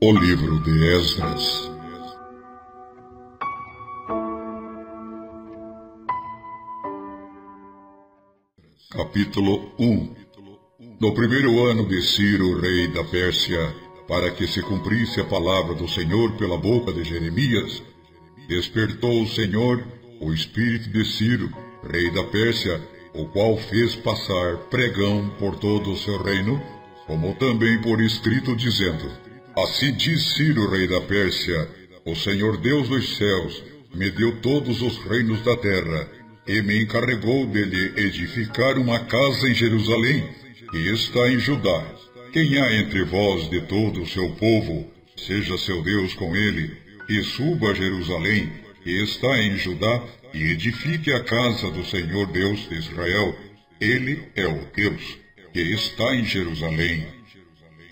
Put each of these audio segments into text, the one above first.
O livro de Esdras. Capítulo 1. No primeiro ano de Ciro, rei da Pérsia, para que se cumprisse a palavra do Senhor pela boca de Jeremias, despertou o Senhor o espírito de Ciro, rei da Pérsia, o qual fez passar pregão por todo o seu reino, como também por escrito, dizendo: Assim diz Ciro, rei da Pérsia: O Senhor Deus dos céus me deu todos os reinos da terra, e me encarregou de lhe edificar uma casa em Jerusalém, que está em Judá. Quem há entre vós de todo o seu povo, seja seu Deus com ele, e suba a Jerusalém, que está em Judá, e edifique a casa do Senhor Deus de Israel. Ele é o Deus que está em Jerusalém.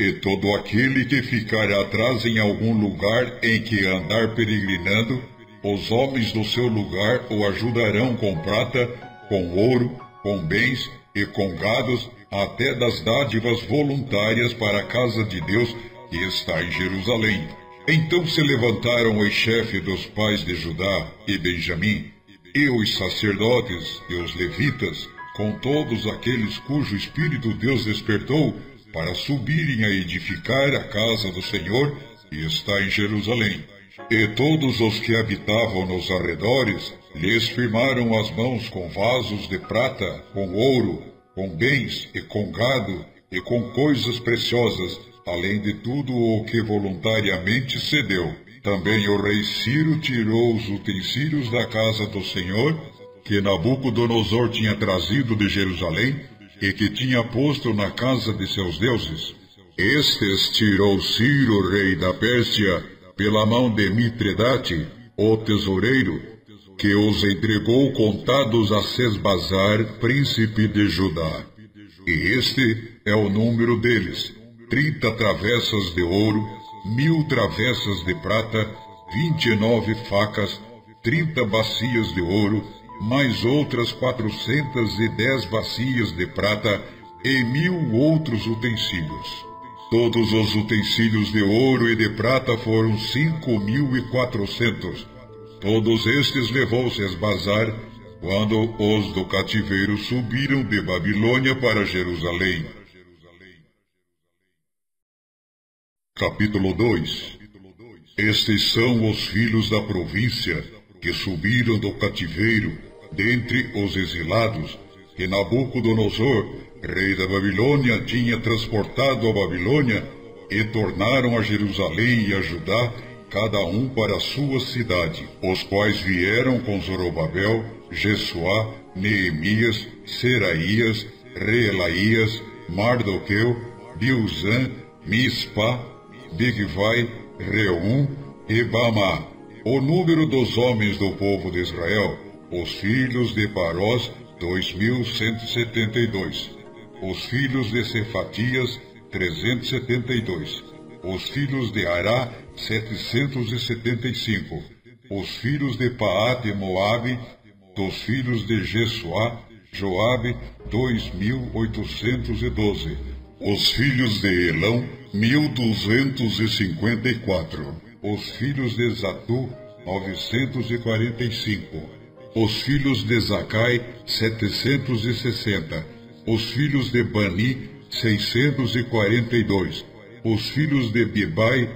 E todo aquele que ficar atrás em algum lugar em que andar peregrinando, os homens do seu lugar o ajudarão com prata, com ouro, com bens e com gados, até das dádivas voluntárias para a casa de Deus que está em Jerusalém. Então se levantaram os chefes dos pais de Judá e Benjamim, e os sacerdotes e os levitas, com todos aqueles cujo espírito Deus despertou, para subirem a edificar a casa do Senhor, que está em Jerusalém. E todos os que habitavam nos arredores lhes firmaram as mãos com vasos de prata, com ouro, com bens e com gado e com coisas preciosas, além de tudo o que voluntariamente cedeu. Também o rei Ciro tirou os utensílios da casa do Senhor, que Nabucodonosor tinha trazido de Jerusalém, e que tinha posto na casa de seus deuses. Estes tirou Ciro, rei da Pérsia, pela mão de Mitredate, o tesoureiro, que os entregou contados a Sesbazar, príncipe de Judá. E este é o número deles: 30 travessas de ouro, 1000 travessas de prata, 29 facas, 30 bacias de ouro, mais outras 410 bacias de prata e 1000 outros utensílios. Todos os utensílios de ouro e de prata foram 5.400. Todos estes levou Sesbazar quando os do cativeiro subiram de Babilônia para Jerusalém. Capítulo 2. Estes são os filhos da província que subiram do cativeiro dentre os exilados, que Nabucodonosor, rei da Babilônia, tinha transportado à Babilônia, e tornaram a Jerusalém e a Judá, cada um para a sua cidade, os quais vieram com Zorobabel, Jesuá, Neemias, Seraías, Reelaías, Mardoqueu, Bilzã, Mispá, Bigvai, Reum e Bamá. O número dos homens do povo de Israel, os filhos de Parós, 2.172. Os filhos de Cefatias, 372. Os filhos de Ará, 775. Os filhos de Paate Moabe, dos filhos de Jesuá, Joabe, 2.812. Os filhos de Elão, 1.254. Os filhos de Zatu, 945. Os filhos de Zacai, 760. Os filhos de Bani, 642. Os filhos de Bibai,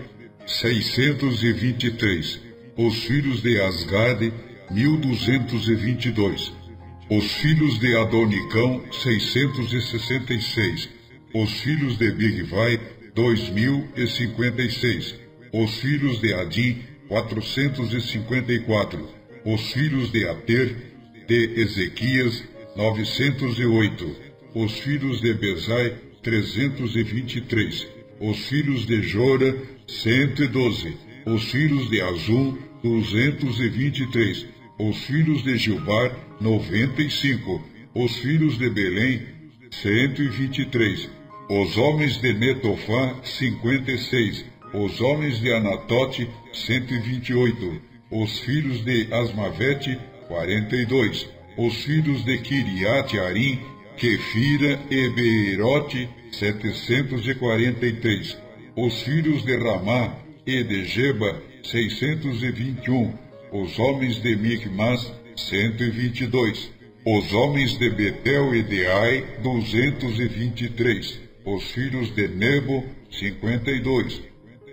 623. Os filhos de Asgade, 1.222. Os filhos de Adonicão, 666. Os filhos de Bigvai, 2.056. Os filhos de Adim, 454. Os filhos de Ater, de Ezequias, 908. Os filhos de Bezai, 323. Os filhos de Jora, 112. Os filhos de Azum, 223. Os filhos de Gilbar, 95. Os filhos de Belém, 123. Os homens de Netofá, 56. Os homens de Anatote, 128. Os filhos de Asmavete, 42. Os filhos de Kiriate Arim, Quefira e Beerote, 743. Os filhos de Ramá, e de Geba, 621, os homens de Micmas, 122, os homens de Betel e de Ai, 223, os filhos de Nebo, 52,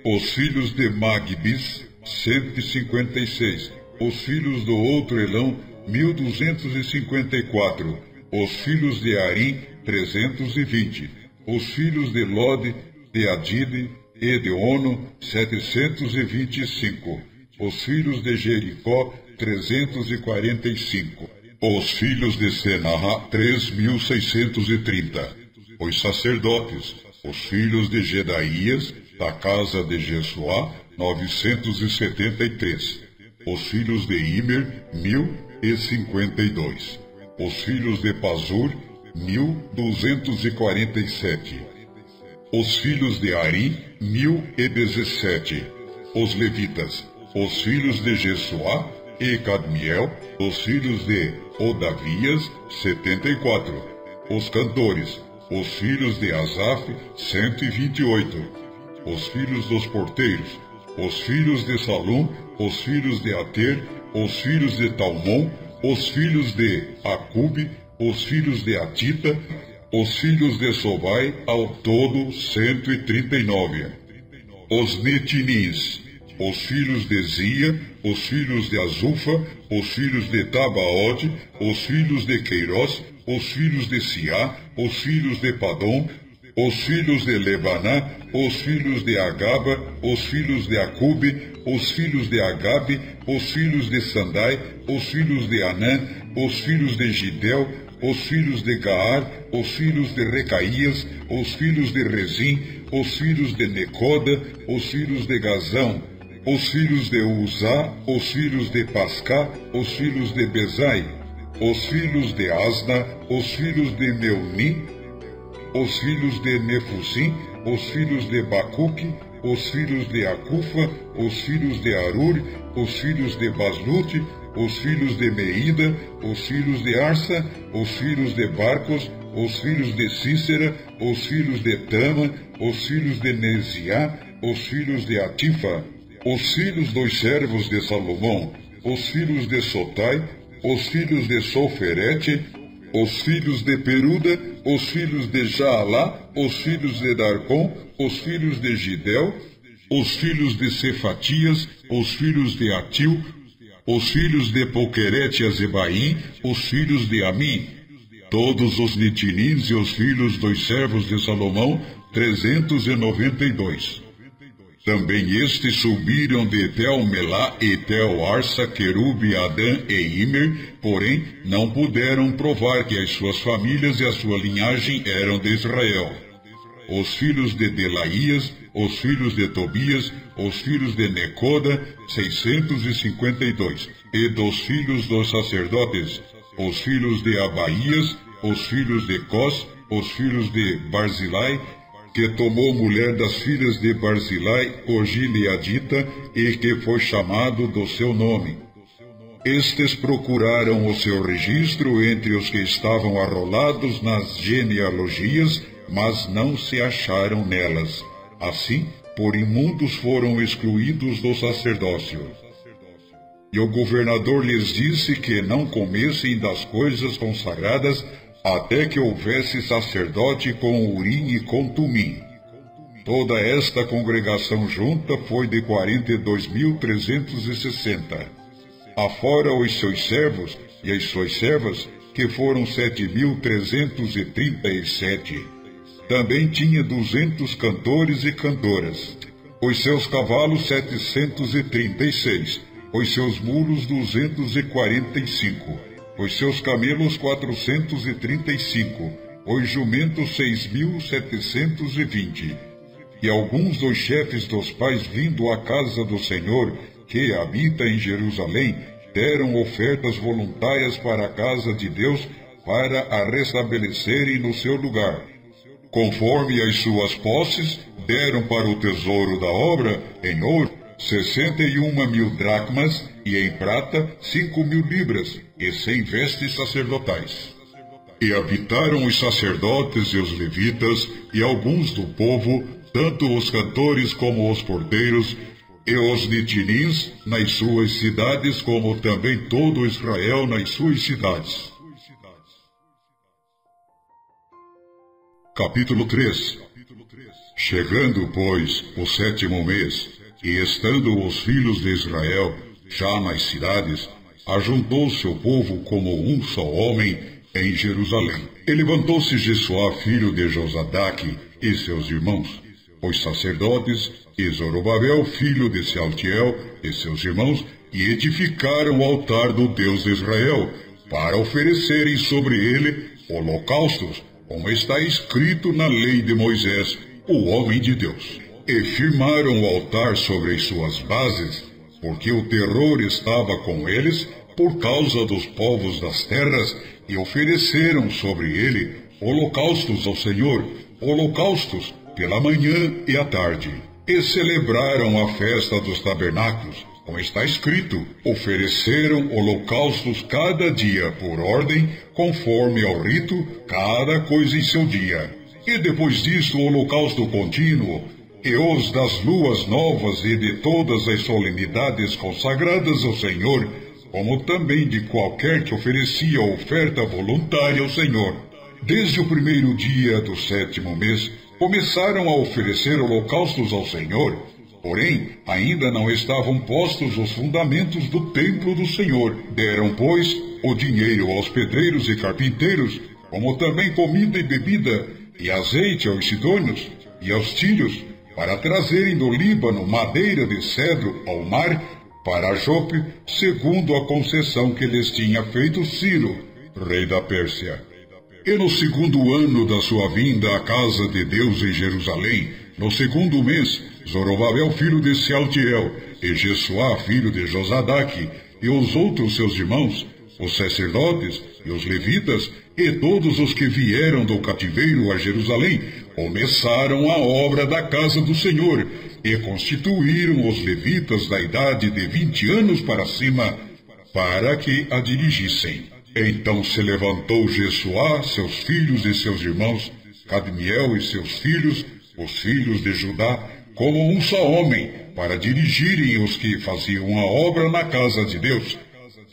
os filhos de Magbis, 156, os filhos do outro Elão, 1254, os filhos de Arim, 320, os filhos de Lode, de Adide e de Ono, 725, os filhos de Jericó, 345, os filhos de Senarra, 3.630, os sacerdotes, os filhos de Gedaías, da casa de Jesuá, 973, os filhos de Imer, 1.052, os filhos de Pazur, 1.247, os filhos de Arim, 1.017, os levitas, os filhos de Jesuá e Cadmiel, os filhos de Odavias, 74, os cantores, os filhos de Asaf, 128, os filhos dos porteiros, os filhos de Salum, os filhos de Ater, os filhos de Talmon, os filhos de Acube, os filhos de Atita, os filhos de Sobai, ao todo 139. Os Netinins, os filhos de Zia, os filhos de Azufa, os filhos de Tabaode, os filhos de Queiroz, os filhos de Siá, os filhos de Padom, os filhos de Lebaná, os filhos de Agaba, os filhos de Acube, os filhos de Agabe, os filhos de Sandai, os filhos de Anã, os filhos de Gidel, os filhos de Gaar, os filhos de Recaías, os filhos de Rezim, os filhos de Necoda, os filhos de Gazão, os filhos de Uzá, os filhos de Pascá, os filhos de Bezai, os filhos de Asna, os filhos de Meuni, os filhos de Nefusim, os filhos de Bacuque, os filhos de Acufa, os filhos de Arur, os filhos de Baslute, os filhos de Meida, os filhos de Arsa, os filhos de Barcos, os filhos de Cícera, os filhos de Tama, os filhos de Neziá, os filhos de Atifa, os filhos dos servos de Salomão, os filhos de Sotai, os filhos de Soferete, os filhos de Peruda, os filhos de Jaalá, os filhos de Darcom, os filhos de Gidel, os filhos de Cefatias, os filhos de Atil, os filhos de Poquerete Azebaim, os filhos de Amim, todos os Nitinins e os filhos dos servos de Salomão, 392. Também estes subiram de Tel-Melá e Tel-Arsa, Querube, Adã e Imer, porém não puderam provar que as suas famílias e a sua linhagem eram de Israel. Os filhos de Delaías, os filhos de Tobias, os filhos de Necoda, 652, e dos filhos dos sacerdotes, os filhos de Abaías, os filhos de Cós, os filhos de Barzilai, que tomou mulher das filhas de Barzilai, Gileadita, e que foi chamado do seu nome. Estes procuraram o seu registro entre os que estavam arrolados nas genealogias, mas não se acharam nelas. Assim, por imundos foram excluídos do sacerdócio. E o governador lhes disse que não comessem das coisas consagradas, até que houvesse sacerdote com Urim e com Tumim. Toda esta congregação junta foi de 42.360. Afora os seus servos e as suas servas, que foram 7.337. Também tinha 200 cantores e cantoras. Os seus cavalos 736. Os seus mulos 245. Os seus camelos 435, os jumentos 6.720. E alguns dos chefes dos pais vindo à casa do Senhor, que habita em Jerusalém, deram ofertas voluntárias para a casa de Deus, para a restabelecerem no seu lugar. Conforme as suas posses, deram para o tesouro da obra, em ouro, 61.000 dracmas, e em prata 5.000 libras, e 100 vestes sacerdotais. E habitaram os sacerdotes e os levitas, e alguns do povo, tanto os cantores como os porteiros, e os Nitinins nas suas cidades, como também todo Israel nas suas cidades. Capítulo 3. Chegando, pois, o 7º mês, e estando os filhos de Israel já nas cidades, ajuntou-se o povo como um só homem em Jerusalém. E levantou-se Jesuá, filho de Josadaque, e seus irmãos, os sacerdotes, e Zorobabel, filho de Sealtiel, e seus irmãos, e edificaram o altar do Deus de Israel, para oferecerem sobre ele holocaustos, como está escrito na lei de Moisés, o homem de Deus. E firmaram o altar sobre as suas bases, porque o terror estava com eles por causa dos povos das terras, e ofereceram sobre ele holocaustos ao Senhor, holocaustos pela manhã e à tarde. E celebraram a festa dos tabernáculos, como está escrito, ofereceram holocaustos cada dia por ordem, conforme ao rito, cada coisa em seu dia. E depois disto o holocausto contínuo, e os das luas novas e de todas as solenidades consagradas ao Senhor, como também de qualquer que oferecia oferta voluntária ao Senhor. Desde o primeiro dia do 7º mês, começaram a oferecer holocaustos ao Senhor, porém, ainda não estavam postos os fundamentos do templo do Senhor. Deram, pois, o dinheiro aos pedreiros e carpinteiros, como também comida e bebida, e azeite aos sidônios e aos tírios, para trazerem do Líbano madeira de cedro ao mar, para Jope, segundo a concessão que lhes tinha feito Ciro, rei da Pérsia. E no 2º ano da sua vinda à casa de Deus em Jerusalém, no 2º mês, Zorobabel, filho de Sealtiel, e Jesuá, filho de Josadaque, e os outros seus irmãos, os sacerdotes e os levitas, e todos os que vieram do cativeiro a Jerusalém, começaram a obra da casa do Senhor, e constituíram os levitas da idade de 20 anos para cima, para que a dirigissem. Então se levantou Jesuá, seus filhos e seus irmãos, Cadmiel e seus filhos, os filhos de Judá, como um só homem, para dirigirem os que faziam a obra na casa de Deus,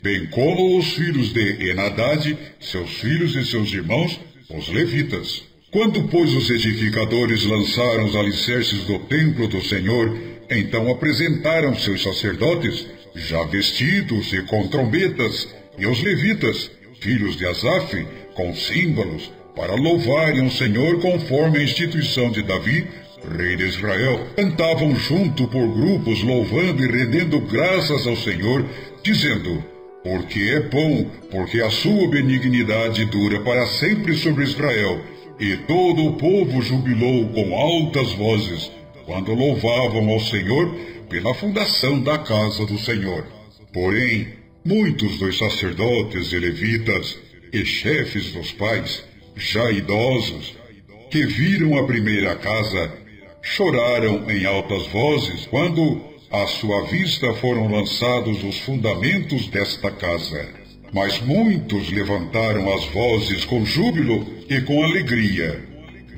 bem como os filhos de Enadad, seus filhos e seus irmãos, os levitas. Quando, pois, os edificadores lançaram os alicerces do templo do Senhor, então apresentaram seus sacerdotes, já vestidos e com trombetas, e os levitas, filhos de Asaf, com símbolos, para louvarem o Senhor conforme a instituição de Davi, rei de Israel. Cantavam junto por grupos, louvando e rendendo graças ao Senhor, dizendo: porque é bom, porque a sua benignidade dura para sempre sobre Israel. E todo o povo jubilou com altas vozes, quando louvavam ao Senhor pela fundação da casa do Senhor. Porém, muitos dos sacerdotes e levitas e chefes dos pais, já idosos, que viram a primeira casa, choraram em altas vozes quando à sua vista foram lançados os fundamentos desta casa. Mas muitos levantaram as vozes com júbilo e com alegria,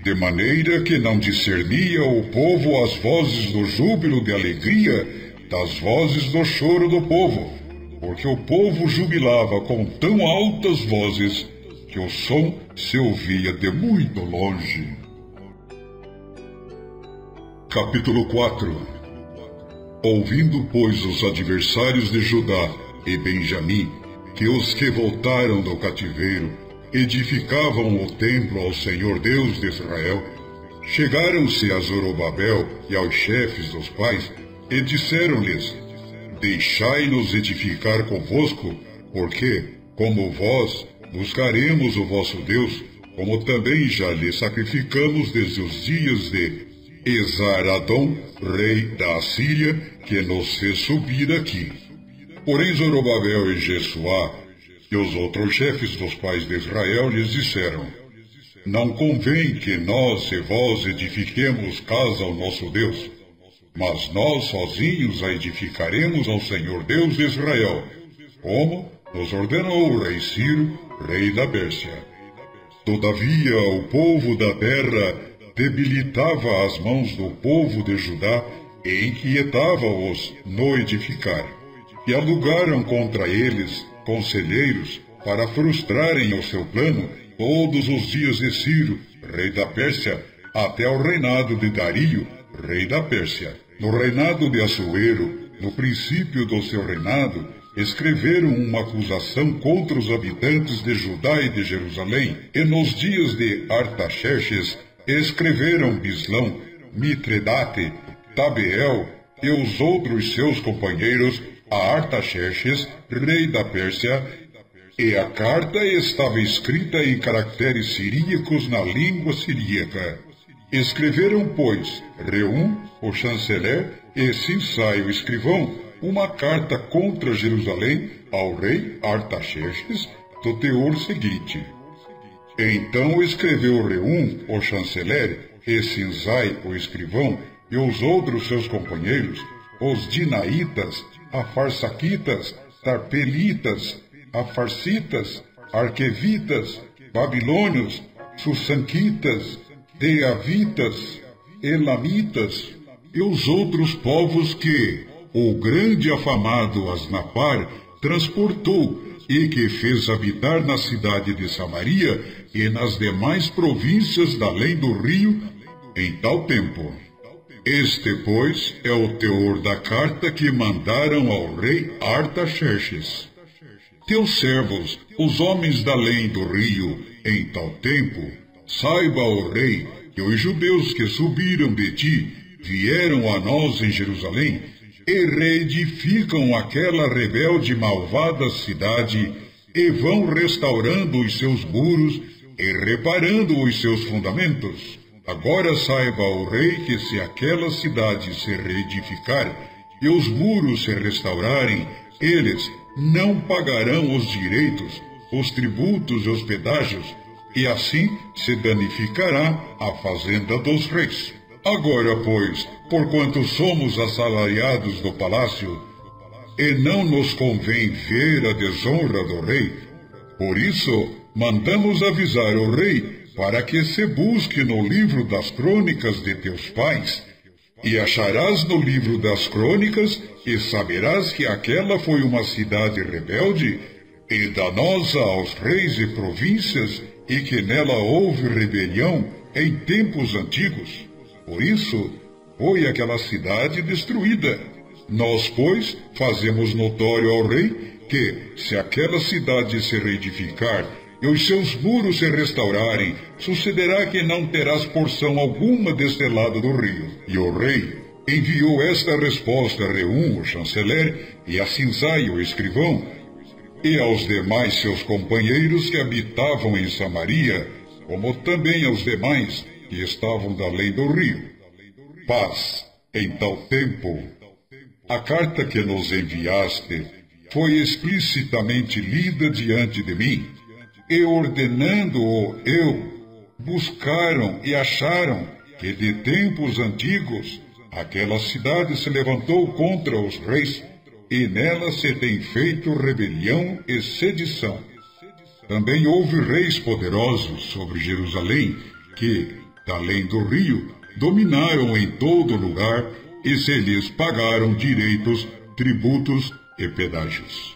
de maneira que não discernia o povo as vozes do júbilo de alegria das vozes do choro do povo, porque o povo jubilava com tão altas vozes que o som se ouvia de muito longe. Capítulo 4. Ouvindo, pois, os adversários de Judá e Benjamim, que os que voltaram do cativeiro edificavam o templo ao Senhor Deus de Israel, chegaram-se a Zorobabel e aos chefes dos pais, e disseram-lhes: deixai-nos edificar convosco, porque, como vós, buscaremos o vosso Deus, como também já lhe sacrificamos desde os dias de Esar-Adom, rei da Assíria, que nos fez subir aqui. Porém Zorobabel e Jesuá e os outros chefes dos pais de Israel lhes disseram: não convém que nós e vós edifiquemos casa ao nosso Deus, mas nós sozinhos a edificaremos ao Senhor Deus de Israel, como nos ordenou o rei Ciro, rei da Pérsia. Todavia o povo da terra debilitava as mãos do povo de Judá e inquietava-os no edificar. E alugaram contra eles conselheiros para frustrarem o seu plano todos os dias de Ciro, rei da Pérsia, até o reinado de Dario, rei da Pérsia. No reinado de Assuero, no princípio do seu reinado, escreveram uma acusação contra os habitantes de Judá e de Jerusalém, e nos dias de Artaxerxes escreveram Bislão, Mitredate, Tabeel e os outros seus companheiros a Artaxerxes, rei da Pérsia, e a carta estava escrita em caracteres siríacos na língua siríaca. Escreveram, pois, Reum, o chanceler, e Sinsai, o escrivão, uma carta contra Jerusalém ao rei Artaxerxes, do teor seguinte. Então escreveu Reum, o chanceler, e Sinsai, o escrivão, e os outros seus companheiros, os dinaitas, afarsaquitas, tarpelitas, afarsitas, arquevitas, babilônios, sussanquitas, deavitas, elamitas, e os outros povos que o grande afamado Asnapar transportou e que fez habitar na cidade de Samaria e nas demais províncias da além do rio em tal tempo. Este, pois, é o teor da carta que mandaram ao rei Artaxerxes. Teus servos, os homens da além do rio, em tal tempo, saiba, ó rei, que os judeus que subiram de ti vieram a nós em Jerusalém e reedificam aquela rebelde e malvada cidade e vão restaurando os seus muros e reparando os seus fundamentos. Agora saiba, ó rei, que se aquela cidade se reedificar e os muros se restaurarem, eles não pagarão os direitos, os tributos e os pedágios, e assim se danificará a fazenda dos reis. Agora, pois, porquanto somos assalariados do palácio, e não nos convém ver a desonra do rei, por isso mandamos avisar o rei para que se busque no livro das crônicas de teus pais, e acharás no livro das crônicas, e saberás que aquela foi uma cidade rebelde e danosa aos reis e províncias, e que nela houve rebelião em tempos antigos. Por isso, foi aquela cidade destruída. Nós, pois, fazemos notório ao rei que, se aquela cidade se reedificar e os seus muros se restaurarem, sucederá que não terás porção alguma deste lado do rio. E o rei enviou esta resposta a Reum, o chanceler, e a Sinsai, o escrivão, e aos demais seus companheiros que habitavam em Samaria, como também aos demais que estavam da além do rio. Paz, em tal tempo. A carta que nos enviaste foi explicitamente lida diante de mim, e ordenando-o eu, buscaram e acharam que de tempos antigos aquela cidade se levantou contra os reis, e nela se tem feito rebelião e sedição. Também houve reis poderosos sobre Jerusalém, que, da além do rio, dominaram em todo lugar, e se lhes pagaram direitos, tributos e pedágios.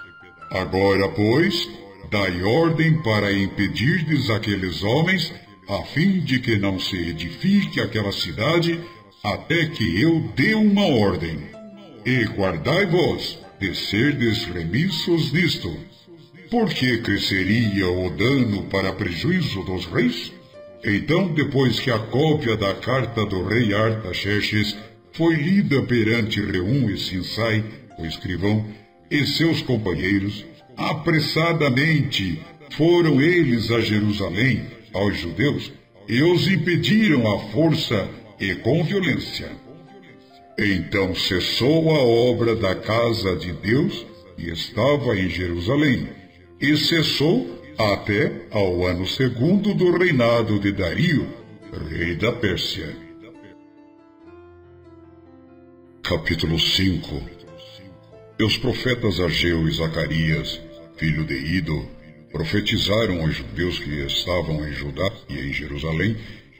Agora, pois, dai ordem para impedirdes aqueles homens, a fim de que não se edifique aquela cidade, até que eu dê uma ordem. E guardai-vos de serdes remissos nisto. Porque cresceria o dano para prejuízo dos reis? Então, depois que a cópia da carta do rei Artaxerxes foi lida perante Reum e Sinsai, o escrivão, e seus companheiros, apressadamente foram eles a Jerusalém, aos judeus, e os impediram à força e com violência. Então cessou a obra da casa de Deus, e estava em Jerusalém, e cessou até ao ano segundo do reinado de Dario, rei da Pérsia. Capítulo 5. E os profetas Ageu e Zacarias, filho de Ido, profetizaram aos judeus que estavam em Judá e em Jerusalém,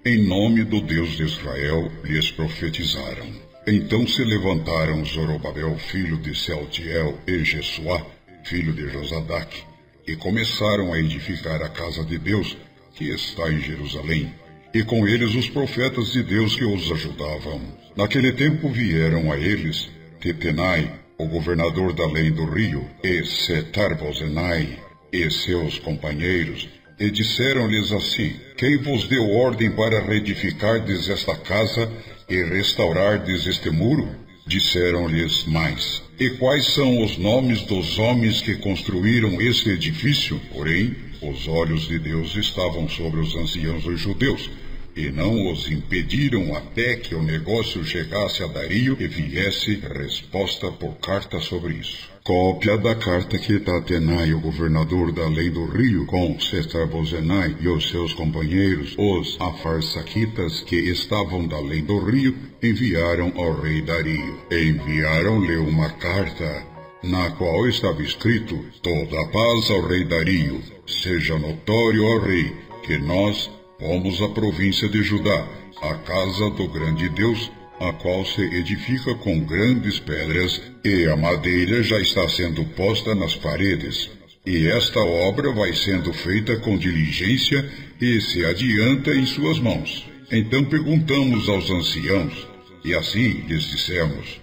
em nome do Deus de Israel, lhes profetizaram. Então se levantaram Zorobabel, filho de Sealtiel, e Jesuá, filho de Josadaque, e começaram a edificar a casa de Deus, que está em Jerusalém, e com eles os profetas de Deus que os ajudavam. Naquele tempo vieram a eles Tetenai, o governador da além do rio, e Setar-Bozenai, e seus companheiros, e disseram-lhes assim: Quem vos deu ordem para reedificardes esta casa e restaurardes este muro? Disseram-lhes mais: E quais são os nomes dos homens que construíram este edifício? Porém, os olhos de Deus estavam sobre os anciãos dos judeus, e não os impediram até que o negócio chegasse a Dario e viesse resposta por carta sobre isso. Cópia da carta que Tatenai, o governador da além do rio, com Setar-Bozenai e os seus companheiros, os Afarsaquitas, que estavam da além do rio, enviaram ao rei Dario. Enviaram-lhe uma carta, na qual estava escrito: Toda a paz ao rei Dario. Seja notório ao rei que nós fomos à província de Judá, a casa do grande Deus, a qual se edifica com grandes pedras, e a madeira já está sendo posta nas paredes. E esta obra vai sendo feita com diligência e se adianta em suas mãos. Então perguntamos aos anciãos, e assim lhes dissemos: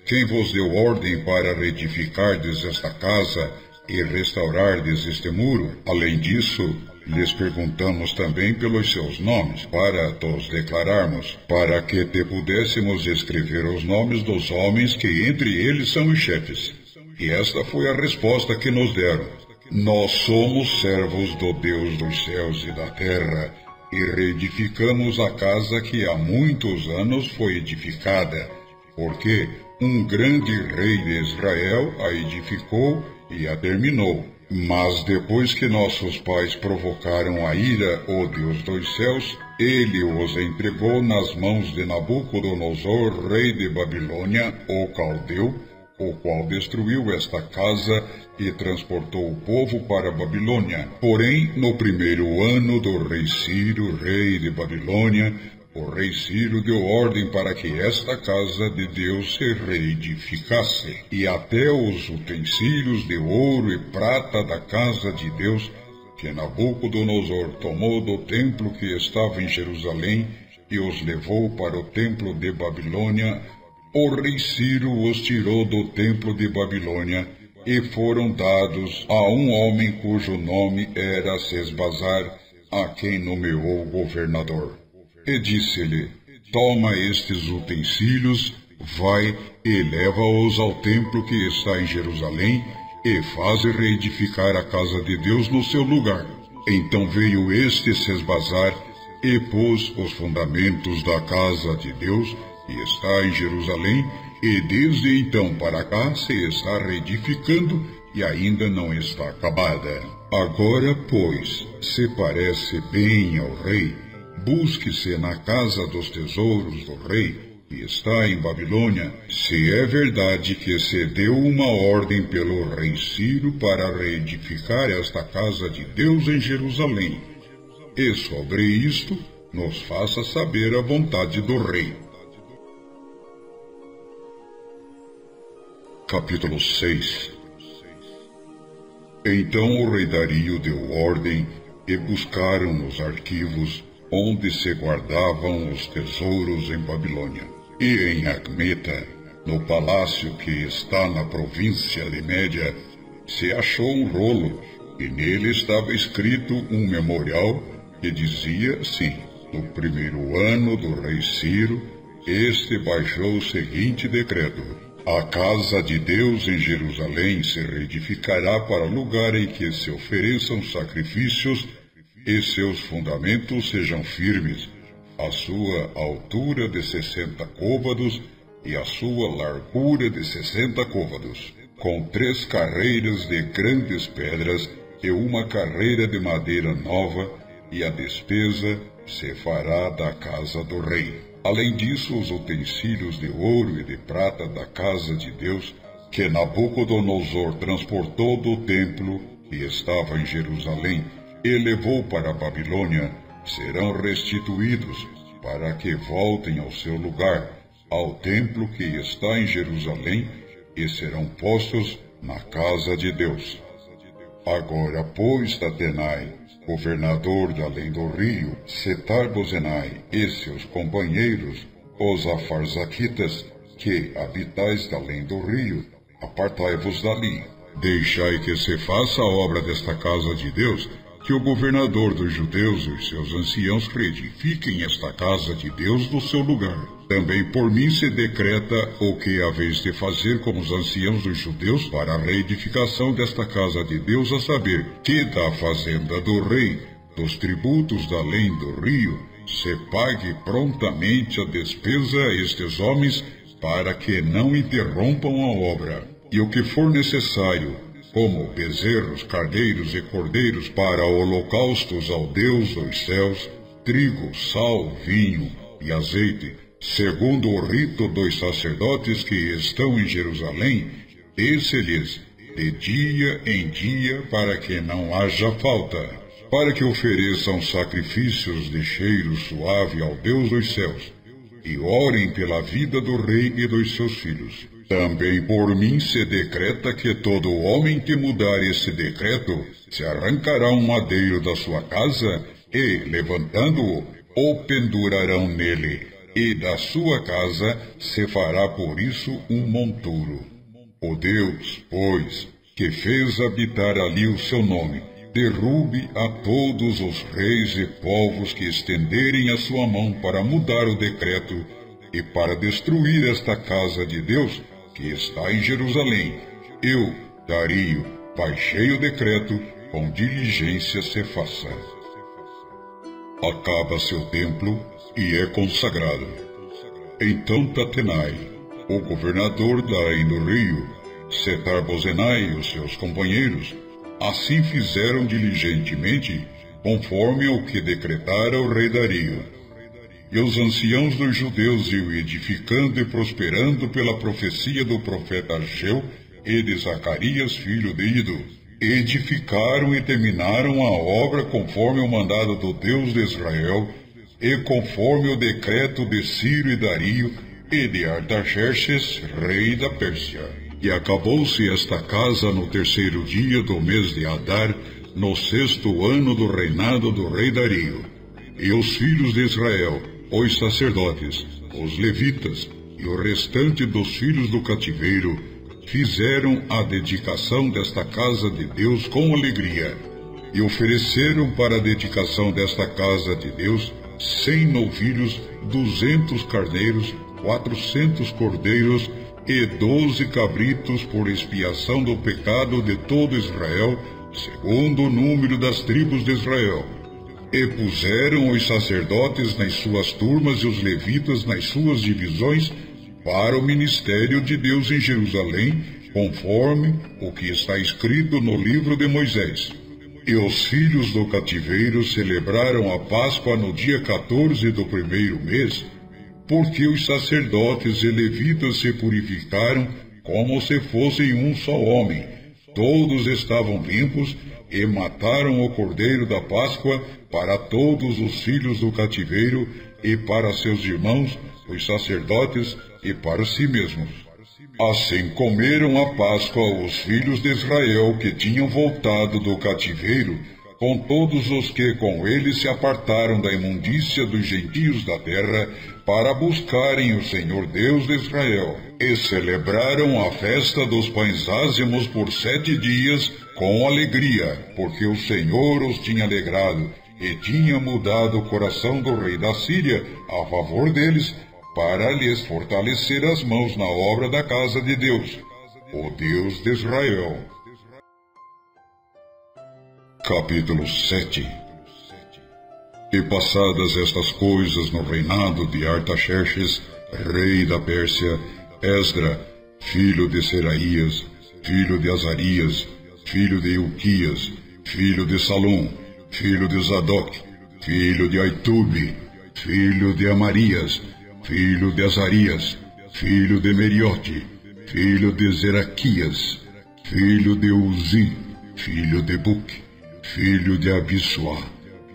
Quem vos deu ordem para reedificardes esta casa e restaurardes este muro? Além disso, lhes perguntamos também pelos seus nomes, para os declararmos, para que te pudéssemos escrever os nomes dos homens que entre eles são os chefes. E esta foi a resposta que nos deram: Nós somos servos do Deus dos céus e da terra, e reedificamos a casa que há muitos anos foi edificada, porque um grande rei de Israel a edificou e a terminou. Mas depois que nossos pais provocaram a ira, o Deus dos céus, ele os entregou nas mãos de Nabucodonosor, rei de Babilônia, o caldeu, o qual destruiu esta casa e transportou o povo para a Babilônia. Porém, no primeiro ano do rei Ciro, rei de Babilônia, o rei Ciro deu ordem para que esta casa de Deus se reedificasse, e até os utensílios de ouro e prata da casa de Deus, que Nabucodonosor tomou do templo que estava em Jerusalém e os levou para o templo de Babilônia, o rei Ciro os tirou do templo de Babilônia e foram dados a um homem cujo nome era Sesbazar, a quem nomeou governador. E disse-lhe: Toma estes utensílios, vai e leva-os ao templo que está em Jerusalém, e faze reedificar a casa de Deus no seu lugar. Então veio este Sesbazar e pôs os fundamentos da casa de Deus, que está em Jerusalém, e desde então para cá se está reedificando e ainda não está acabada. Agora, pois, se parece bem ao rei, busque-se na casa dos tesouros do rei, que está em Babilônia, se é verdade que se deu uma ordem pelo rei Ciro para reedificar esta casa de Deus em Jerusalém. E sobre isto, nos faça saber a vontade do rei. Capítulo 6. Então o rei Dario deu ordem e buscaram nos arquivos onde se guardavam os tesouros em Babilônia. E em Acmeta, no palácio que está na província de Média, se achou um rolo, e nele estava escrito um memorial que dizia assim: No primeiro ano do rei Ciro, este baixou o seguinte decreto: A casa de Deus em Jerusalém se reedificará para lugar em que se ofereçam sacrifícios e seus fundamentos sejam firmes, a sua altura de 60 côvados e a sua largura de 60 côvados, com 3 carreiras de grandes pedras e uma carreira de madeira nova, e a despesa se fará da casa do rei. Além disso, os utensílios de ouro e de prata da casa de Deus, que Nabucodonosor transportou do templo que estava em Jerusalém e levou para a Babilônia, serão restituídos para que voltem ao seu lugar, ao templo que está em Jerusalém e serão postos na casa de Deus. Agora, pois, Tatenai, governador de além do rio, Setar-Bozenai e seus companheiros, os afarzaquitas, que habitais de além do rio, apartai-vos dali. Deixai que se faça a obra desta casa de Deus, que o governador dos judeus e os seus anciãos reedifiquem esta casa de Deus no seu lugar. Também por mim se decreta o que haveis de fazer com os anciãos dos judeus para a reedificação desta casa de Deus, a saber, que da fazenda do rei, dos tributos da além do rio, se pague prontamente a despesa a estes homens, para que não interrompam a obra. E o que for necessário, como bezerros, carneiros e cordeiros para holocaustos ao Deus dos céus, trigo, sal, vinho e azeite, segundo o rito dos sacerdotes que estão em Jerusalém, dê-se-lhes de dia em dia, para que não haja falta, para que ofereçam sacrifícios de cheiro suave ao Deus dos céus, e orem pela vida do rei e dos seus filhos. Também por mim se decreta que todo homem que mudar esse decreto se arrancará um madeiro da sua casa e, levantando-o, o pendurarão nele, e da sua casa se fará por isso um monturo. O Deus, pois, que fez habitar ali o seu nome, derrube a todos os reis e povos que estenderem a sua mão para mudar o decreto e para destruir esta casa de Deus que está em Jerusalém. Eu, Dario, baixei o decreto, com diligência se faça. Acaba seu templo e é consagrado. Então Tatenai, o governador da além do rio, Setar-Bozenai e os seus companheiros, assim fizeram diligentemente, conforme ao que decretara o rei Dario. E os anciãos dos judeus iam edificando e prosperando pela profecia do profeta Ageu e de Zacarias, filho de Ido. Edificaram e terminaram a obra conforme o mandado do Deus de Israel, e conforme o decreto de Ciro e Dario e de Artaxerxes, rei da Pérsia. E acabou-se esta casa no terceiro dia do mês de Adar, no 6º ano do reinado do rei Dario. E os filhos de Israel, os sacerdotes, os levitas e o restante dos filhos do cativeiro, fizeram a dedicação desta casa de Deus com alegria, e ofereceram para a dedicação desta casa de Deus 100 novilhos, 200 carneiros, 400 cordeiros e 12 cabritos por expiação do pecado de todo Israel, segundo o número das tribos de Israel. E puseram os sacerdotes nas suas turmas e os levitas nas suas divisões para o ministério de Deus em Jerusalém, conforme o que está escrito no livro de Moisés. E os filhos do cativeiro celebraram a Páscoa no dia 14 do primeiro mês, porque os sacerdotes e levitas se purificaram como se fossem um só homem. Todos estavam limpos e mataram o cordeiro da Páscoa para todos os filhos do cativeiro e para seus irmãos, os sacerdotes, e para si mesmos. Assim comeram a Páscoa os filhos de Israel que tinham voltado do cativeiro, com todos os que com eles se apartaram da imundícia dos gentios da terra, para buscarem o Senhor Deus de Israel. E celebraram a festa dos pães ázimos por 7 dias com alegria, porque o Senhor os tinha alegrado, e tinha mudado o coração do rei da Síria a favor deles, para lhes fortalecer as mãos na obra da casa de Deus, o Deus de Israel. Capítulo 7. E passadas estas coisas no reinado de Artaxerxes, rei da Pérsia, Esdra, filho de Seraías, filho de Azarias, filho de Ilquias, filho de Salom, filho de Zadok, filho de Aitube, filho de Amarias, filho de Azarias, filho de Meriote, filho de Zeraquias, filho de Uzi, filho de Buque, filho de Abissuá,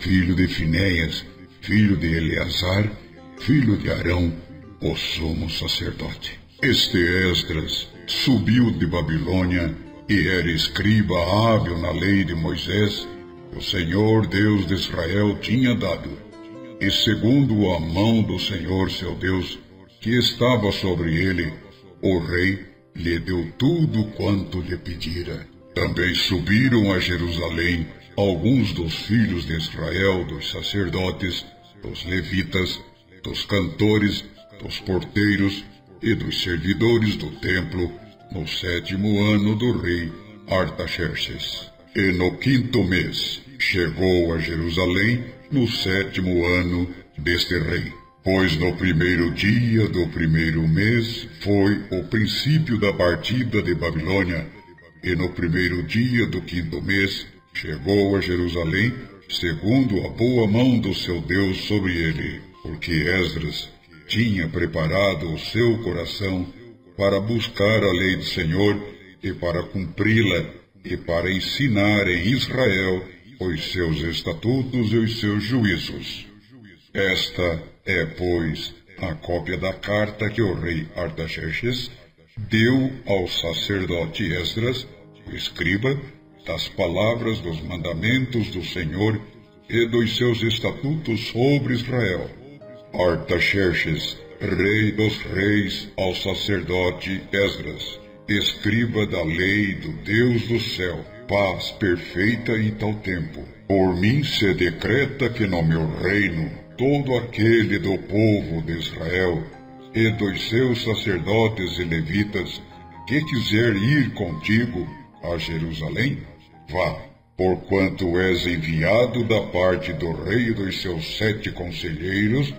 filho de Finéias, filho de Eleazar, filho de Arão, o sumo sacerdote. Este Esdras subiu de Babilônia e era escriba hábil na lei de Moisés, que o Senhor Deus de Israel tinha dado. E segundo a mão do Senhor seu Deus, que estava sobre ele, o rei lhe deu tudo quanto lhe pedira. Também subiram a Jerusalém alguns dos filhos de Israel, dos sacerdotes, dos levitas, dos cantores, dos porteiros e dos servidores do templo, no 7º ano do rei Artaxerxes. E no 5º mês chegou a Jerusalém, no 7º ano deste rei. Pois no 1º dia do 1º mês foi o princípio da partida de Babilônia, e no 1º dia do 5º mês chegou a Jerusalém, segundo a boa mão do seu Deus sobre ele, porque Esdras tinha preparado o seu coração para buscar a lei do Senhor e para cumpri-la e para ensinar em Israel os seus estatutos e os seus juízos. Esta é, pois, a cópia da carta que o rei Artaxerxes deu ao sacerdote Esdras, o escriba, das palavras dos mandamentos do Senhor e dos seus estatutos sobre Israel. Artaxerxes, rei dos reis, ao sacerdote Esdras, escriba da lei do Deus do céu, paz perfeita em tal tempo. Por mim se decreta que no meu reino todo aquele do povo de Israel e dos seus sacerdotes e levitas que quiser ir contigo a Jerusalém, vá, porquanto és enviado da parte do rei e dos seus 7 conselheiros,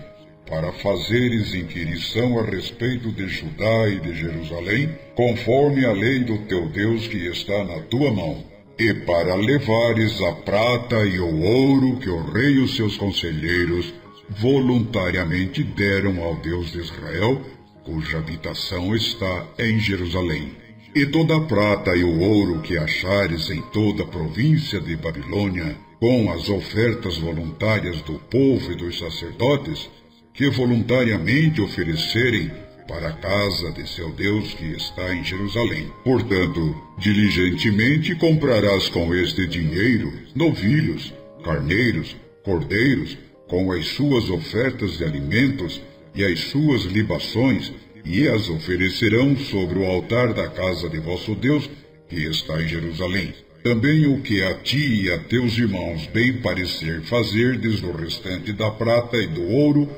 para fazeres inquirição a respeito de Judá e de Jerusalém, conforme a lei do teu Deus que está na tua mão, e para levares a prata e o ouro que o rei e os seus conselheiros voluntariamente deram ao Deus de Israel, cuja habitação está em Jerusalém. E toda a prata e o ouro que achares em toda a província de Babilônia, com as ofertas voluntárias do povo e dos sacerdotes, que voluntariamente oferecerem para a casa de seu Deus que está em Jerusalém. Portanto, diligentemente comprarás com este dinheiro novilhos, carneiros, cordeiros, com as suas ofertas de alimentos e as suas libações, e as oferecerão sobre o altar da casa de vosso Deus, que está em Jerusalém. Também o que a ti e a teus irmãos bem parecer fazerdes do restante da prata e do ouro,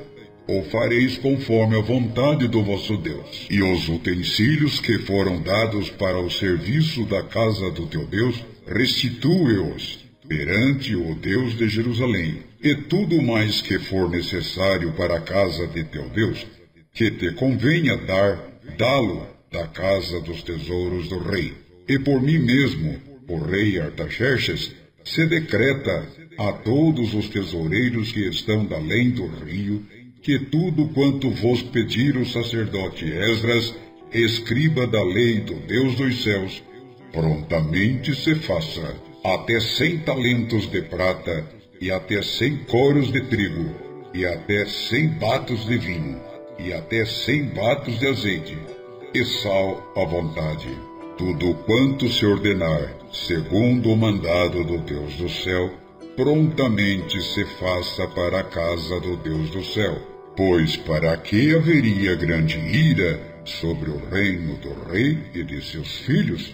o fareis conforme a vontade do vosso Deus. E os utensílios que foram dados para o serviço da casa do teu Deus, restitui-os perante o Deus de Jerusalém. E tudo mais que for necessário para a casa de teu Deus, que te convenha dar, dá-lo da casa dos tesouros do rei. E por mim mesmo, o rei Artaxerxes, se decreta a todos os tesoureiros que estão da além do rio, que tudo quanto vos pedir o sacerdote Esdras, escriba da lei do Deus dos céus, prontamente se faça, até 100 talentos de prata, e até 100 coros de trigo, e até 100 batos de vinho, e até 100 batos de azeite, e sal à vontade. Tudo quanto se ordenar, segundo o mandado do Deus do céu, prontamente se faça para a casa do Deus do céu. Pois para que haveria grande ira sobre o reino do rei e de seus filhos?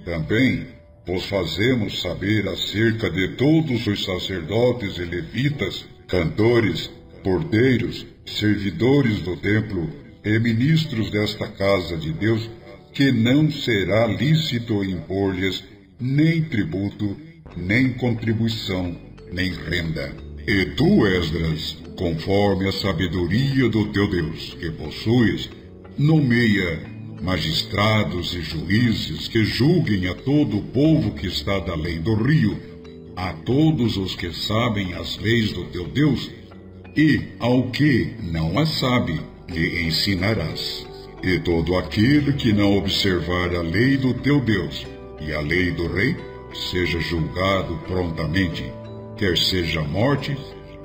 Também vos fazemos saber acerca de todos os sacerdotes e levitas, cantores, porteiros, servidores do templo e ministros desta casa de Deus, que não será lícito impor-lhes nem tributo, nem contribuição, nem renda. E tu, Esdras, conforme a sabedoria do teu Deus que possuis, nomeia magistrados e juízes que julguem a todo o povo que está da além do rio, a todos os que sabem as leis do teu Deus, e ao que não as sabe, lhe ensinarás. E todo aquele que não observar a lei do teu Deus e a lei do rei, seja julgado prontamente, quer seja morte,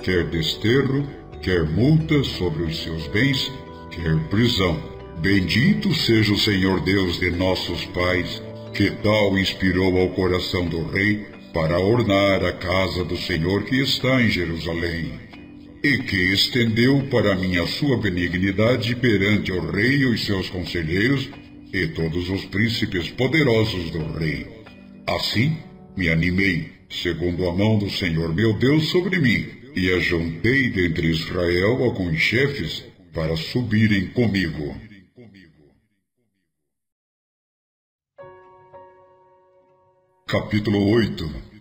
quer desterro, quer multa sobre os seus bens, qualquer prisão. Bendito seja o Senhor Deus de nossos pais, que tal inspirou ao coração do rei para ornar a casa do Senhor que está em Jerusalém, e que estendeu para mim a sua benignidade perante o rei e os seus conselheiros e todos os príncipes poderosos do rei. Assim me animei, segundo a mão do Senhor meu Deus sobre mim, e ajuntei dentre Israel alguns chefes para subirem comigo. Capítulo 8.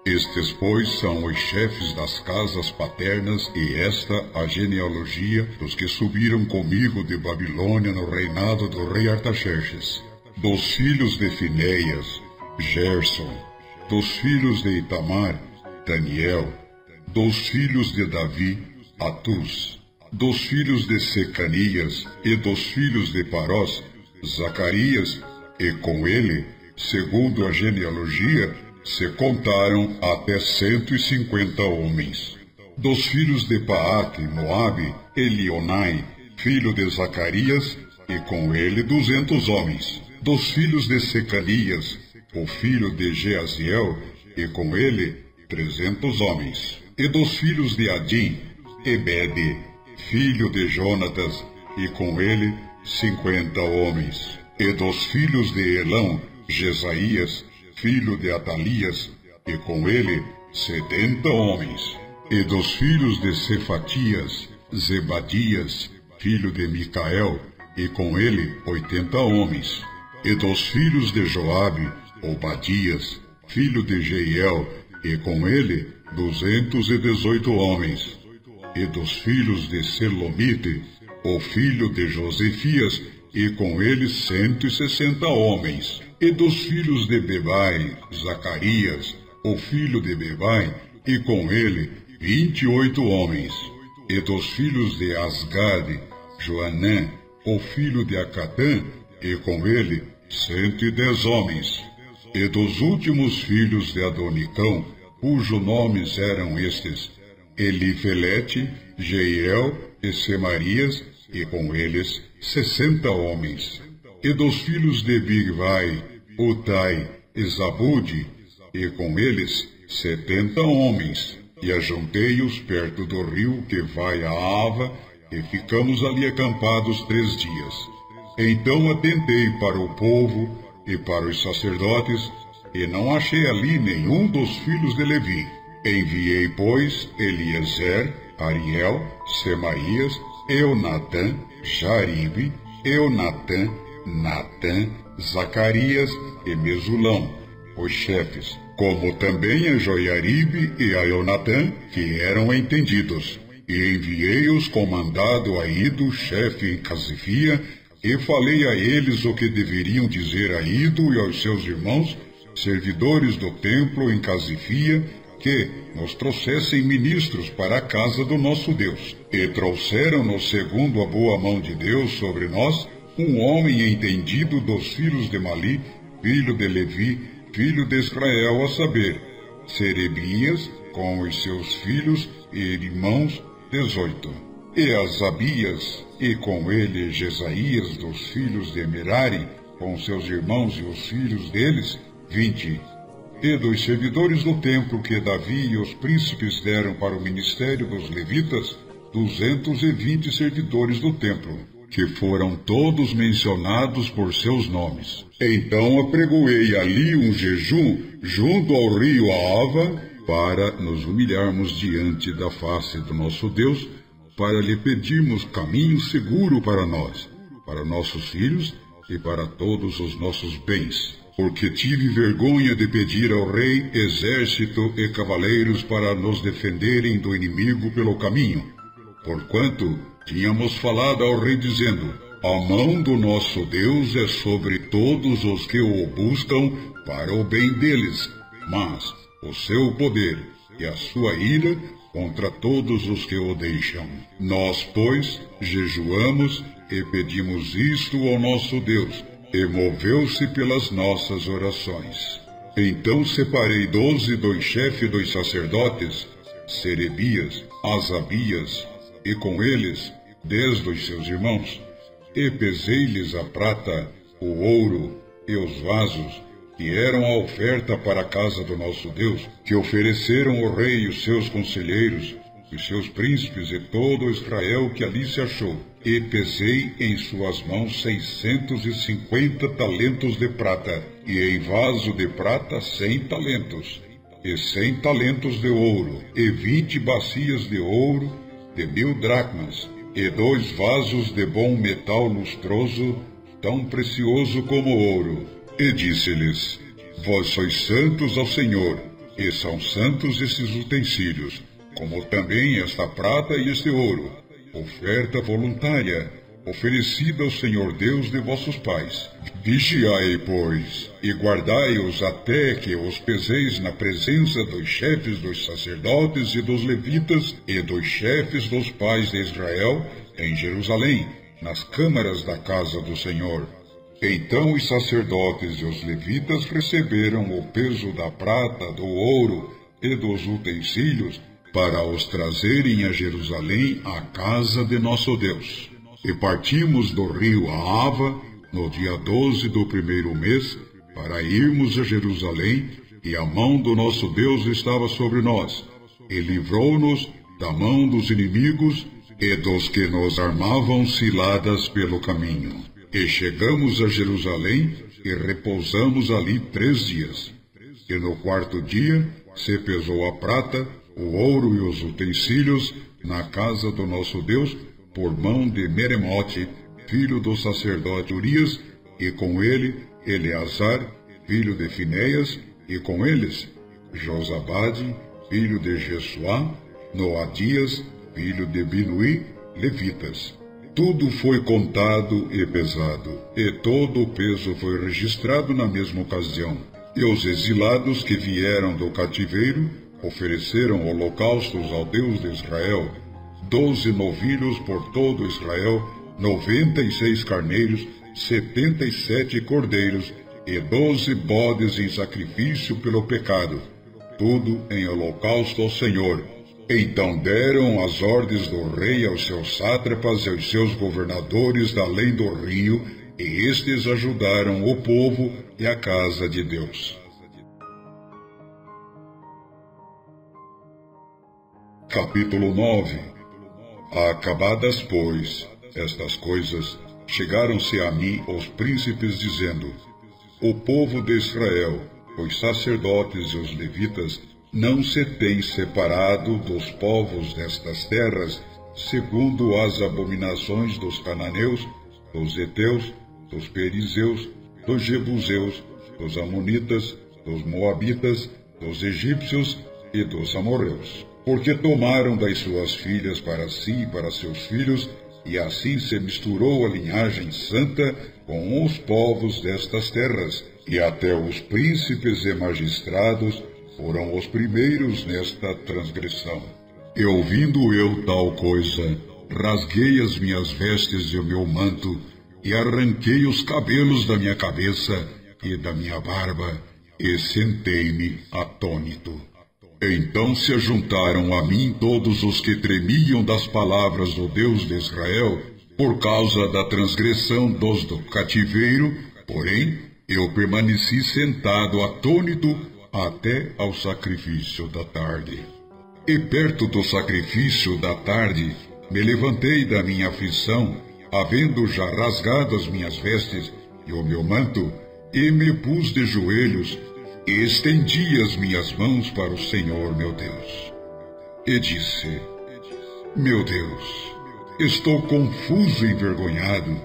Estes, pois, são os chefes das casas paternas, e esta a genealogia dos que subiram comigo de Babilônia no reinado do rei Artaxerxes. Dos filhos de Finéias, Gerson. Dos filhos de Itamar, Daniel. Dos filhos de Davi, Atus. Dos filhos de Secanias e dos filhos de Parós, Zacarias, e com ele, segundo a genealogia, se contaram até 150 homens. Dos filhos de Paate, Moabe, Elionai, filho de Zacarias, e com ele 200 homens. Dos filhos de Secanias, o filho de Jeaziel, e com ele 300 homens. E dos filhos de Adim, Ebede, filho de Jonatas, e com ele 50 homens. E dos filhos de Elão, Jesaías, filho de Atalias, e com ele 70 homens. E dos filhos de Cefatias, Zebadias, filho de Micael, e com ele 80 homens. E dos filhos de Joabe, Obadias, filho de Jeiel, e com ele 218 homens. E dos filhos de Selomite, o filho de Josefias, e com ele 160 homens. E dos filhos de Bebai, Zacarias, o filho de Bebai, e com ele 28 homens. E dos filhos de Asgade, Joanã, o filho de Acatã, e com ele 110 homens. E dos últimos filhos de Adonicão, cujos nomes eram estes: Elifelete, Jeiel e Semarias, e com eles 60 homens. E dos filhos de Bigvai, Utai e Zabude, e com eles 70 homens. E ajuntei-os perto do rio que vai a Ava, e ficamos ali acampados 3 dias. Então atentei para o povo e para os sacerdotes, e não achei ali nenhum dos filhos de Levi. Enviei, pois, Eliezer, Ariel, Semaías, Eunatã, Jaribe, Eunatã, Natã, Zacarias e Mesulão, os chefes, como também a Joiaribe e a Eunatã, que eram entendidos. E enviei-os com mandado a Ido, chefe em Casifia, e falei a eles o que deveriam dizer a Ido e aos seus irmãos, servidores do templo em Casifia, que nos trouxessem ministros para a casa do nosso Deus. E trouxeram-nos, segundo a boa mão de Deus sobre nós, um homem entendido dos filhos de Mali, filho de Levi, filho de Israel, a saber, Serebias, com os seus filhos e irmãos, 18. E Asabias, e com ele Jesaías dos filhos de Merari, com seus irmãos e os filhos deles, 20. E dos servidores do templo que Davi e os príncipes deram para o ministério dos levitas, 220 servidores do templo, que foram todos mencionados por seus nomes. Então apregoei ali um jejum junto ao rio Ava, para nos humilharmos diante da face do nosso Deus, para lhe pedirmos caminho seguro para nós, para nossos filhos e para todos os nossos bens. Porque tive vergonha de pedir ao rei exército e cavaleiros para nos defenderem do inimigo pelo caminho, porquanto tínhamos falado ao rei dizendo: a mão do nosso Deus é sobre todos os que o buscam para o bem deles, mas o seu poder e a sua ira contra todos os que o deixam. Nós, pois, jejuamos e pedimos isto ao nosso Deus, e moveu-se pelas nossas orações. Então separei 12 dos chefes dos sacerdotes, Serebias, Asabias, e com eles desde os seus irmãos, e pesei-lhes a prata, o ouro e os vasos, que eram a oferta para a casa do nosso Deus, que ofereceram o rei e os seus conselheiros, os seus príncipes e todo Israel que ali se achou. E pesei em suas mãos 650 talentos de prata, e em vaso de prata 100 talentos, e 100 talentos de ouro, e 20 bacias de ouro de 1000 dracmas, e 2 vasos de bom metal lustroso, tão precioso como ouro. E disse-lhes: Vós sois santos ao Senhor, e são santos estes utensílios, como também esta prata e este ouro, oferta voluntária, oferecida ao Senhor Deus de vossos pais. Vigiai, pois, e guardai-os até que os peseis na presença dos chefes dos sacerdotes e dos levitas e dos chefes dos pais de Israel em Jerusalém, nas câmaras da casa do Senhor. Então os sacerdotes e os levitas receberam o peso da prata, do ouro e dos utensílios para os trazerem a Jerusalém, à casa de nosso Deus. E partimos do rio Ahava, no dia 12 do primeiro mês, para irmos a Jerusalém, e a mão do nosso Deus estava sobre nós, e livrou-nos da mão dos inimigos e dos que nos armavam ciladas pelo caminho. E chegamos a Jerusalém e repousamos ali 3 dias. E no 4º dia se pesou a prata, o ouro e os utensílios na casa do nosso Deus, por mão de Meremote, filho do sacerdote Urias, e com ele Eleazar, filho de Finéias, e com eles Josabade, filho de Jesuá, Noadias, filho de Binuí, levitas. Tudo foi contado e pesado, e todo o peso foi registrado na mesma ocasião. E os exilados que vieram do cativeiro ofereceram holocaustos ao Deus de Israel, 12 novilhos por todo Israel, 96 carneiros, 77 cordeiros e 12 bodes em sacrifício pelo pecado, tudo em holocausto ao Senhor. Então deram as ordens do rei aos seus sátrapas e aos seus governadores da além do rio, e estes ajudaram o povo e a casa de Deus. Capítulo 9. Acabadas, pois, estas coisas, chegaram-se a mim os príncipes, dizendo: O povo de Israel, os sacerdotes e os levitas, não se têm separado dos povos destas terras, segundo as abominações dos cananeus, dos heteus, dos perizeus, dos jebuseus, dos amonitas, dos moabitas, dos egípcios e dos amorreus. Porque tomaram das suas filhas para si e para seus filhos, e assim se misturou a linhagem santa com os povos destas terras, e até os príncipes e magistrados foram os primeiros nesta transgressão. E ouvindo eu tal coisa, rasguei as minhas vestes e o meu manto, e arranquei os cabelos da minha cabeça e da minha barba, e sentei-me atônito. Então se ajuntaram a mim todos os que tremiam das palavras do Deus de Israel, por causa da transgressão dos do cativeiro, porém eu permaneci sentado atônito até ao sacrifício da tarde. E perto do sacrifício da tarde, me levantei da minha aflição, havendo já rasgado as minhas vestes e o meu manto, e me pus de joelhos, e estendi as minhas mãos para o Senhor meu Deus. E disse: Meu Deus, estou confuso e envergonhado,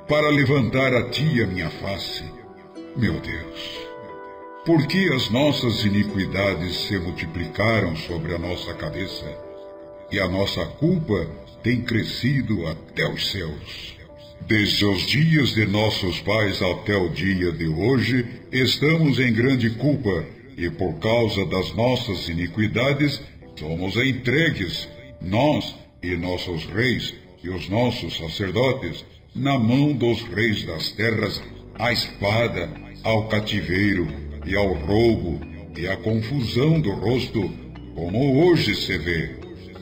para levantar a ti a minha face. Meu Deus, por que as nossas iniquidades se multiplicaram sobre a nossa cabeça, e a nossa culpa tem crescido até os céus? Desde os dias de nossos pais até o dia de hoje, estamos em grande culpa, e por causa das nossas iniquidades, somos entregues, nós e nossos reis e os nossos sacerdotes, na mão dos reis das terras, à espada, ao cativeiro e ao roubo e à confusão do rosto, como hoje se vê.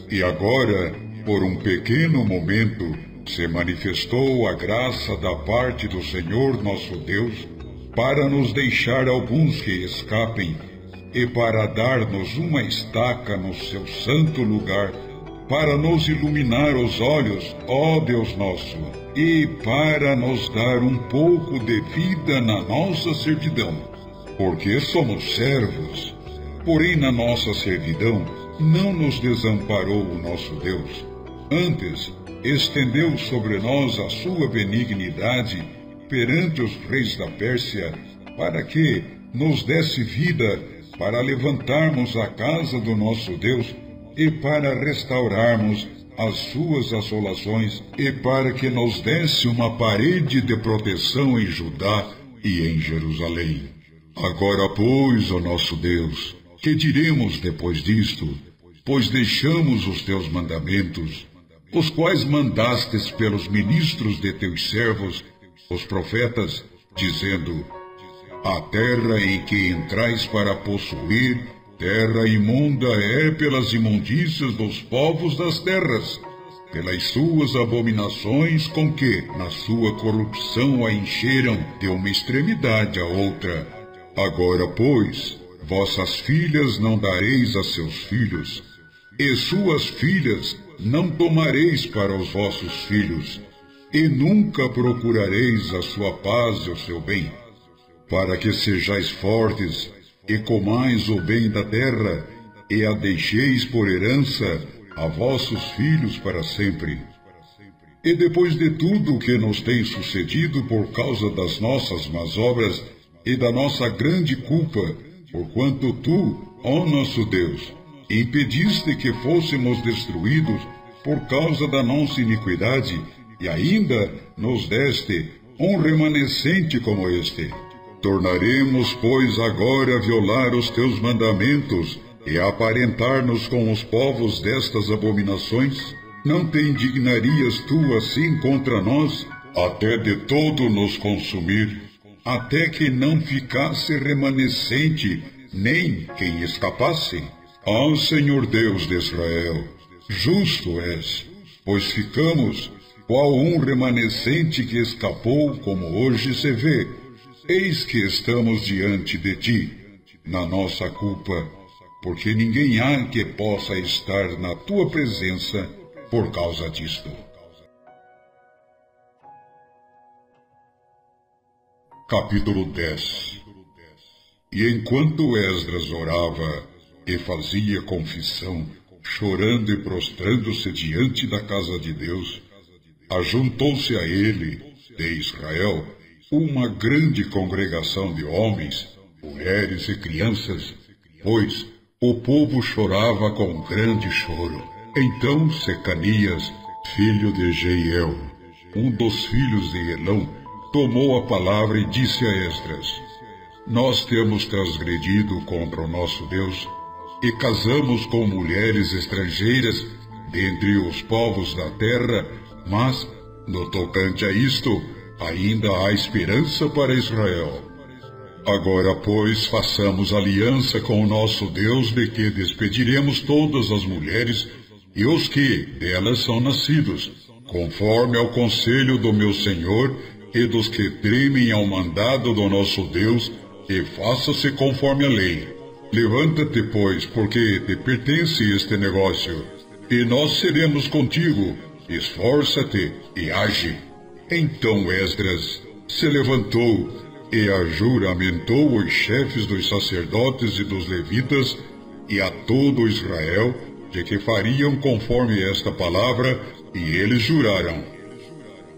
E agora por um pequeno momento, se manifestou a graça da parte do Senhor nosso Deus para nos deixar alguns que escapem e para dar-nos uma estaca no seu santo lugar, para nos iluminar os olhos, ó Deus nosso, e para nos dar um pouco de vida na nossa servidão, porque somos servos. Porém, na nossa servidão, não nos desamparou o nosso Deus. Antes, estendeu sobre nós a sua benignidade perante os reis da Pérsia, para que nos desse vida, para levantarmos a casa do nosso Deus e para restaurarmos as suas assolações e para que nos desse uma parede de proteção em Judá e em Jerusalém. Agora, pois, ó nosso Deus, que diremos depois disto? Pois deixamos os teus mandamentos, os quais mandastes pelos ministros de teus servos, os profetas, dizendo: a terra em que entrais para possuir, terra imunda é pelas imundícias dos povos das terras, pelas suas abominações com que, na sua corrupção, a encheram de uma extremidade à outra. Agora, pois, vossas filhas não dareis a seus filhos, e suas filhas não tomareis para os vossos filhos, e nunca procurareis a sua paz e o seu bem, para que sejais fortes, e comais o bem da terra, e a deixeis por herança a vossos filhos para sempre. E depois de tudo o que nos tem sucedido por causa das nossas más obras e da nossa grande culpa, porquanto tu, ó nosso Deus, impediste que fôssemos destruídos por causa da nossa iniquidade, e ainda nos deste um remanescente como este. Tornaremos, pois, agora a violar os teus mandamentos e a aparentar-nos com os povos destas abominações? Não te indignarias tu assim contra nós, até de todo nos consumir, até que não ficasse remanescente, nem quem escapasse? Ó Senhor Deus de Israel, justo és, pois ficamos qual um remanescente que escapou, como hoje se vê. Eis que estamos diante de ti, na nossa culpa, porque ninguém há que possa estar na tua presença por causa disto. Capítulo 10. E enquanto Esdras orava e fazia confissão, chorando e prostrando-se diante da casa de Deus, ajuntou-se a ele, de Israel, uma grande congregação de homens, mulheres e crianças, pois o povo chorava com grande choro. Então Secanias, filho de Jeiel, um dos filhos de Elão, tomou a palavra e disse a Esdras: nós temos transgredido contra o nosso Deus e casamos com mulheres estrangeiras dentre os povos da terra, mas, no tocante a isto, ainda há esperança para Israel. Agora, pois, façamos aliança com o nosso Deus de que despediremos todas as mulheres e os que delas são nascidos, conforme ao conselho do meu Senhor e dos que tremem ao mandado do nosso Deus, e faça-se conforme a lei. Levanta-te, pois, porque te pertence este negócio, e nós seremos contigo. Esforça-te e age. Então Esdras se levantou e ajuramentou os chefes dos sacerdotes e dos levitas e a todo Israel de que fariam conforme esta palavra, e eles juraram.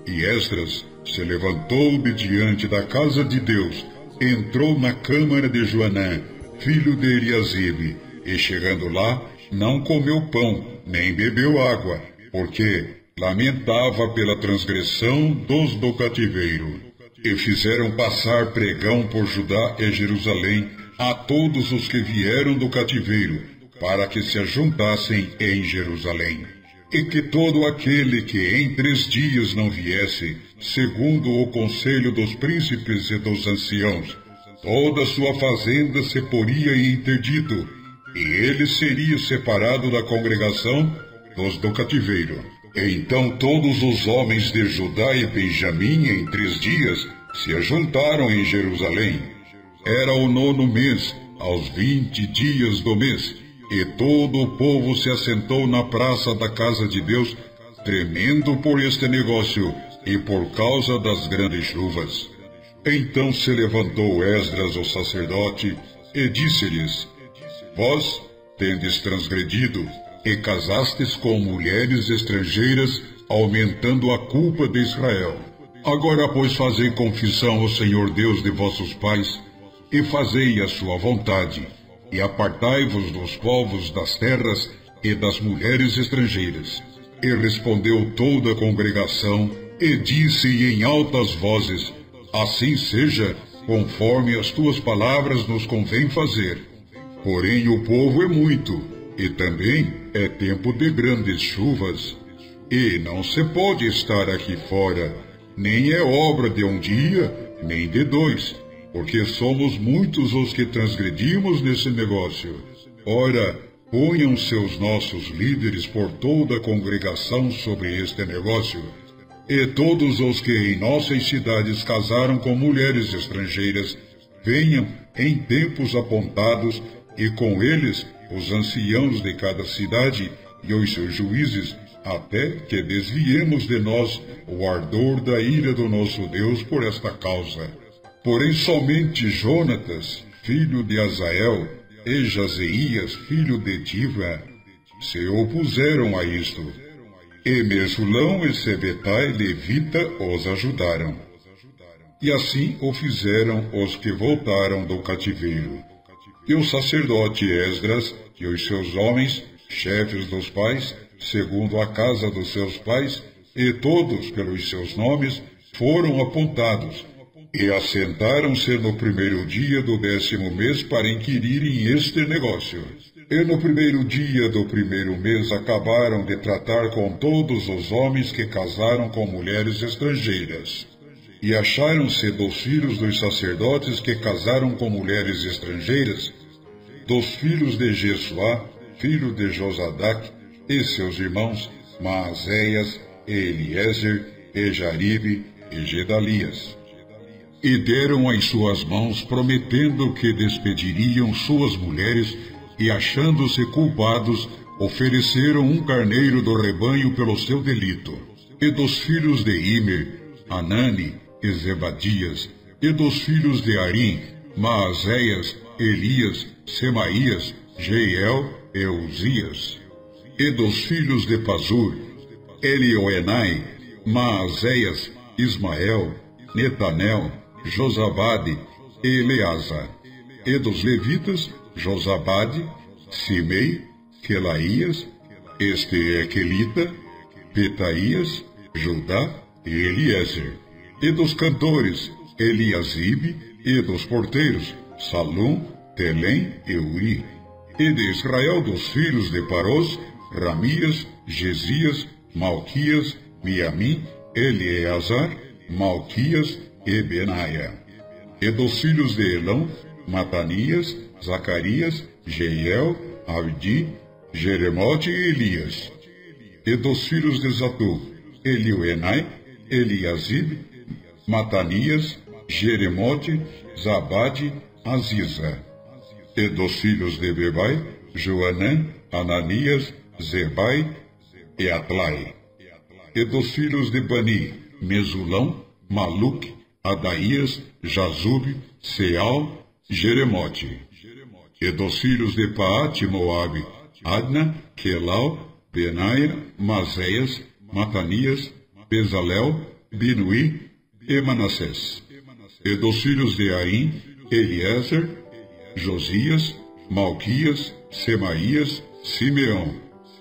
E Esdras se levantou de diante da casa de Deus, entrou na câmara de Joanã, filho de Eliasibe, e chegando lá, não comeu pão, nem bebeu água, porque lamentava pela transgressão dos do cativeiro. E fizeram passar pregão por Judá e Jerusalém a todos os que vieram do cativeiro, para que se ajuntassem em Jerusalém. E que todo aquele que em 3 dias não viesse, segundo o conselho dos príncipes e dos anciãos, toda sua fazenda se poria em interdito, e ele seria separado da congregação, dos do cativeiro. Então todos os homens de Judá e Benjamim, em 3 dias, se ajuntaram em Jerusalém. Era o 9º mês, aos 20 dias do mês, e todo o povo se assentou na praça da casa de Deus, tremendo por este negócio e por causa das grandes chuvas. Então se levantou Esdras, o sacerdote, e disse-lhes: Vós tendes transgredido, e casastes com mulheres estrangeiras, aumentando a culpa de Israel. Agora, pois, fazei confissão ao Senhor Deus de vossos pais, e fazei a sua vontade, e apartai-vos dos povos das terras e das mulheres estrangeiras. E respondeu toda a congregação, e disse em altas vozes: Assim seja, conforme as tuas palavras nos convém fazer. Porém o povo é muito, e também é tempo de grandes chuvas, e não se pode estar aqui fora, nem é obra de um dia, nem de 2, porque somos muitos os que transgredimos nesse negócio. Ora, ponham-se os nossos líderes por toda a congregação sobre este negócio, e todos os que em nossas cidades casaram com mulheres estrangeiras, venham em tempos apontados, e com eles os anciãos de cada cidade e os seus juízes, até que desviemos de nós o ardor da ira do nosso Deus por esta causa. Porém somente Jonatas, filho de Azael, e Jazeías, filho de Tiva, se opuseram a isto. E Mesulão e Sebetai, levita, os ajudaram. E assim o fizeram os que voltaram do cativeiro. E o sacerdote Esdras e os seus homens, chefes dos pais, segundo a casa dos seus pais, e todos pelos seus nomes, foram apontados, e assentaram-se no 1º dia do 10º mês para inquirirem este negócio. E no 1º dia do 1º mês acabaram de tratar com todos os homens que casaram com mulheres estrangeiras. E acharam-se dos filhos dos sacerdotes que casaram com mulheres estrangeiras, dos filhos de Jesuá, filho de Josadac, e seus irmãos, Maazéias, e Eliezer, e Jaribe, e Gedalias. E deram as suas mãos, prometendo que despediriam suas mulheres, e achando-se culpados, ofereceram um carneiro do rebanho pelo seu delito. E dos filhos de Imer, Anani e Zebadias, e dos filhos de Arim, Maazéias, Elias, Semaías, Jeiel e Uzias. E dos filhos de Pazur, Elioenai, Maazéias, Ismael, Netanel, Josabade e Eleazar. E dos levitas, Josabade, Simei, Quelaías, este é Quelita, Petaías, Judá e Eliezer. E dos cantores, Eliasibe, e dos porteiros, Salum, Telém e Uri. E de Israel dos filhos de Parós, Ramias, Gesias, Malquias, Miamim, Eleazar, Malquias e Benaia. E dos filhos de Elão, Matanias, Zacarias, Jeiel, Abdi, Jeremote e Elias. E dos filhos de Zatu, Elioenai, Eliasib, Matanias, Jeremote, Zabade, Aziza. E dos filhos de Bebai, Joanã, Ananias, Zebai e Atlai. E dos filhos de Bani, Mesulão, Maluque, Adaías, Jazube, Seal, Jeremote. E dos filhos de Paate, Moabe, Adna, Quelau, Benaia, Mazéias, Matanias, Bezalel, Binuí e Manassés. E dos filhos de Arim, Eliezer, Josias, Malquias, Semaías, Simeão,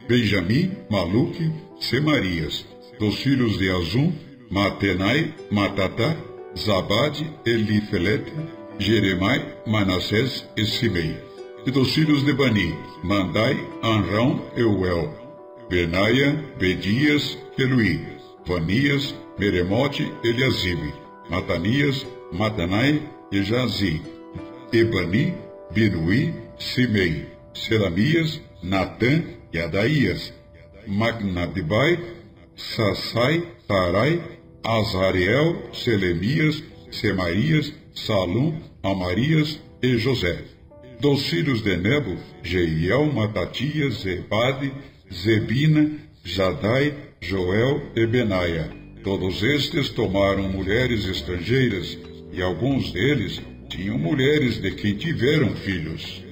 Benjamim, Maluque, Semarias. Dos filhos de Azum, Matenai, Matatá, Zabade, Elifelete, Jeremai, Manassés e Simei. E dos filhos de Bani, Mandai, Anrão e Uel, Benaia, Bedias, Eluí, Vanias, Meremote, Eliasibe, Matanias, Matanai e Jazi, Ebani, Binuí, Simei, Selamias, Natã e Adaías. Magnadebai, Sassai, Tarai, Azareel, Selemias, Semarias, Salum, Amarias e José. Dos filhos de Nebo, Jeiel, Matatias, Zebade, Zebina, Jadai, Joel e Benaia. Todos estes tomaram mulheres estrangeiras, e alguns deles tinham mulheres de quem tiveram filhos.